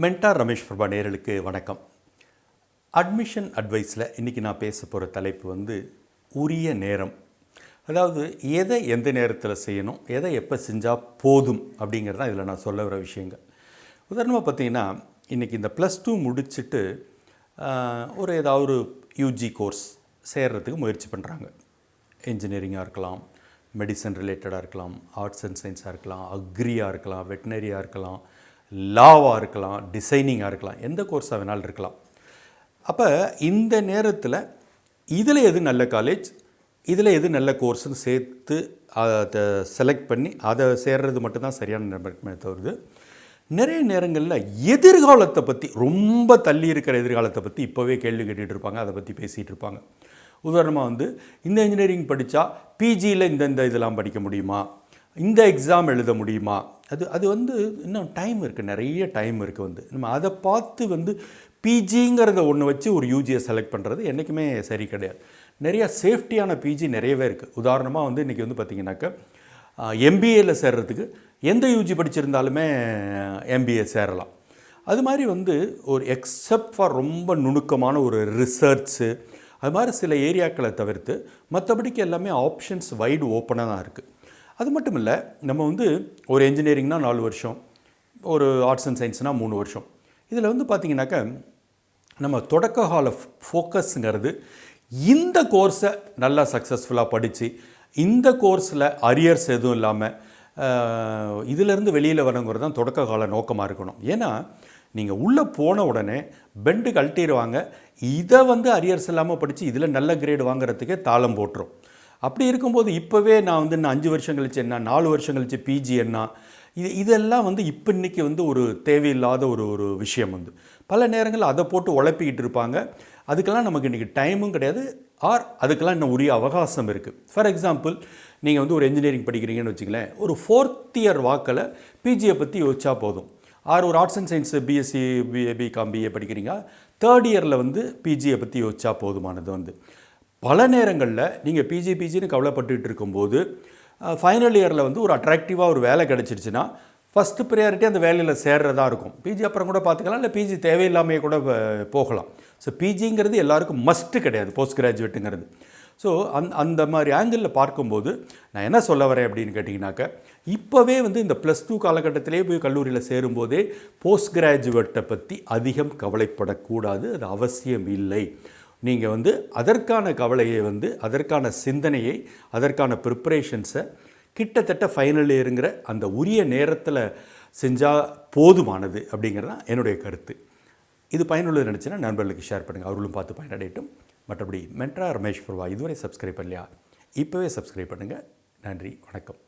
Mentor Ramesh Prabha நேயர்களுக்கு வணக்கம். Admission அட்வைஸில் இன்றைக்கி நான் பேச போகிற தலைப்பு உரிய நேரம். அதாவது எதை எந்த நேரத்தில் செய்யணும், எதை எப்போ செஞ்சால் போதும் அப்படிங்கிறது தான் இதில் நான் சொல்ல வர விஷயங்கள். உதாரணமாக பார்த்தீங்கன்னா, இன்றைக்கி இந்த +2 முடிச்சுட்டு ஏதாவது ஒரு யூஜி கோர்ஸ் சேர்கிறதுக்கு முயற்சி பண்ணுறாங்க. இன்ஜினியரிங்காக இருக்கலாம், மெடிசன் ரிலேட்டடாக இருக்கலாம், ஆர்ட்ஸ் அண்ட் சயின்ஸாக இருக்கலாம், அக்ரியாக இருக்கலாம், வெட்டினரியாக இருக்கலாம், லாவாக இருக்கலாம், டிசைனிங்காக இருக்கலாம், எந்த கோர்ஸாக வேணாலும் இருக்கலாம். அப்போ இந்த நேரத்தில் இதில் எது நல்ல காலேஜ், இதில் எது நல்ல கோர்ஸ்னு சேர்த்து அதை செலக்ட் பண்ணி அதை சேர்றது மட்டும்தான் சரியான நம்பருக்குமே தவிர்த்து, நிறைய நேரங்களில் எதிர்காலத்தை பற்றி, ரொம்ப தள்ளி இருக்கிற எதிர்காலத்தை பற்றி இப்போவே கேள்வி கேட்டுகிட்டு இருப்பாங்க, அதை பற்றி பேசிகிட்டு இருப்பாங்க. உதாரணமாக இந்த இன்ஜினியரிங் படித்தா பிஜியில் இந்த இதெல்லாம் படிக்க முடியுமா, இந்த எக்ஸாம் எழுத முடியுமா, அது இன்னும் டைம் இருக்குது, நிறைய டைம் இருக்குது. நம்ம அதை பார்த்து பிஜிங்கிறத ஒன்று வச்சு ஒரு யூஜியை செலக்ட் பண்ணுறது என்றைக்குமே சரி கிடையாது. நிறையா சேஃப்டியான பிஜி நிறையவே இருக்குது. உதாரணமாக இன்றைக்கி பார்த்திங்கனாக்கா எம்பிஏயில் சேர்கிறதுக்கு எந்த யூஜி படிச்சிருந்தாலுமே எம்பிஏ சேரலாம். அது மாதிரி ஒரு எக்ஸப்ட் ஃபார் ரொம்ப நுணுக்கமான ஒரு ரிசர்ச்சு, அது மாதிரி சில ஏரியாக்களை தவிர்த்து மற்றபடிக்கு எல்லாமே ஆப்ஷன்ஸ் வைடு ஓப்பனாக தான் இருக்குது. அது மட்டும் இல்லை, நம்ம ஒரு என்ஜினியரிங்னால் 4 வருஷம், ஒரு ஆர்ட்ஸ் அண்ட் சயின்ஸ்னால் 3 வருஷம். இதில் பார்த்திங்கனாக்கா நம்ம தொடக்க கால ஃபோக்கஸுங்கிறது இந்த கோர்ஸை நல்லா சக்ஸஸ்ஃபுல்லாக படித்து, இந்த கோர்ஸில் அரியர்ஸ் எதுவும் இல்லாமல் இதிலேருந்து வெளியில் வரணுங்கிறது தான் தொடக்க கால நோக்கமாக இருக்கணும். ஏன்னா நீங்கள் உள்ளே போன உடனே பெண்டு கழட்டிடுவாங்க, இதை அரியர்ஸ் இல்லாமல் படித்து இதில் நல்ல கிரேடு வாங்குறதுக்கே தாளம் போட்டுரும். அப்படி இருக்கும்போது இப்போவே நான் இன்னும் 5 வருஷம் கழிச்சு என்ன, 4 வருஷம் கழிச்சு பிஜி என்ன, இதெல்லாம் இப்போ இன்றைக்கி ஒரு தேவையில்லாத ஒரு விஷயம். பல நேரங்களில் அதை போட்டு உழப்பிக்கிட்டு இருப்பாங்க. அதுக்கெல்லாம் நமக்கு இன்றைக்கி டைமும் கிடையாது, அதுக்கெல்லாம் இன்னும் உரிய அவகாசம் இருக்குது. ஃபார் எக்ஸாம்பிள், நீங்கள் ஒரு என்ஜினியரிங் படிக்கிறீங்கன்னு வச்சுக்கலேன், ஒரு 4th இயர் வாக்கில் பிஜியை பற்றி யோசிச்சா போதும். ஒரு arts and science BSc BCom BA படிக்கிறீங்க, 3rd இயரில் பிஜியை பற்றி யோசிச்சா போதுமானது. பல நேரங்களில் நீங்கள் பிஜின்னு கவலைப்பட்டுக்கிட்டு இருக்கும்போது ஃபைனல் இயரில் ஒரு அட்ராக்டிவாக ஒரு வேலை கிடச்சிருச்சுன்னா ஃபஸ்ட்டு ப்ரையாரிட்டி அந்த வேலையில் சேர்றதா இருக்கும். பிஜி அப்புறம் கூட பார்த்துக்கலாம், இல்லை பிஜி தேவையில்லாமே கூட போகலாம். ஸோ பிஜிங்கிறது எல்லாருக்கும் மஸ்ட்டு கிடையாது, போஸ்ட் கிராஜுவேட்டுங்கிறது. ஸோ அந்த மாதிரி ஆங்கிளில் பார்க்கும்போது நான் என்ன சொல்ல வரேன் அப்படின்னு கேட்டிங்கனாக்கா, இப்போவே இந்த +2 காலகட்டத்திலே போய் கல்லூரியில் சேரும்போதே போஸ்ட் கிராஜுவேட்டை பற்றி அதிகம் கவலைப்படக்கூடாது, அது அவசியம் இல்லை. நீங்கள் அதற்கான கவலையை அதற்கான சிந்தனையை, அதற்கான ப்ரிப்பரேஷன்ஸை கிட்டத்தட்ட ஃபைனல் இயருங்கிற அந்த உரிய நேரத்தில் செஞ்சால் போதுமானது அப்படிங்கிறது தான் என்னுடைய கருத்து. இது பயனுள்ளது நினச்சின்னா நண்பர்களுக்கு ஷேர் பண்ணுங்கள், அவர்களும் பார்த்து பயனடையட்டும். மற்றபடி மென்டார் ரமேஷ் பிரபா இதுவரை சப்ஸ்கிரைப் பண்ணலையா, இப்போவே சப்ஸ்கிரைப் பண்ணுங்கள். நன்றி, வணக்கம்.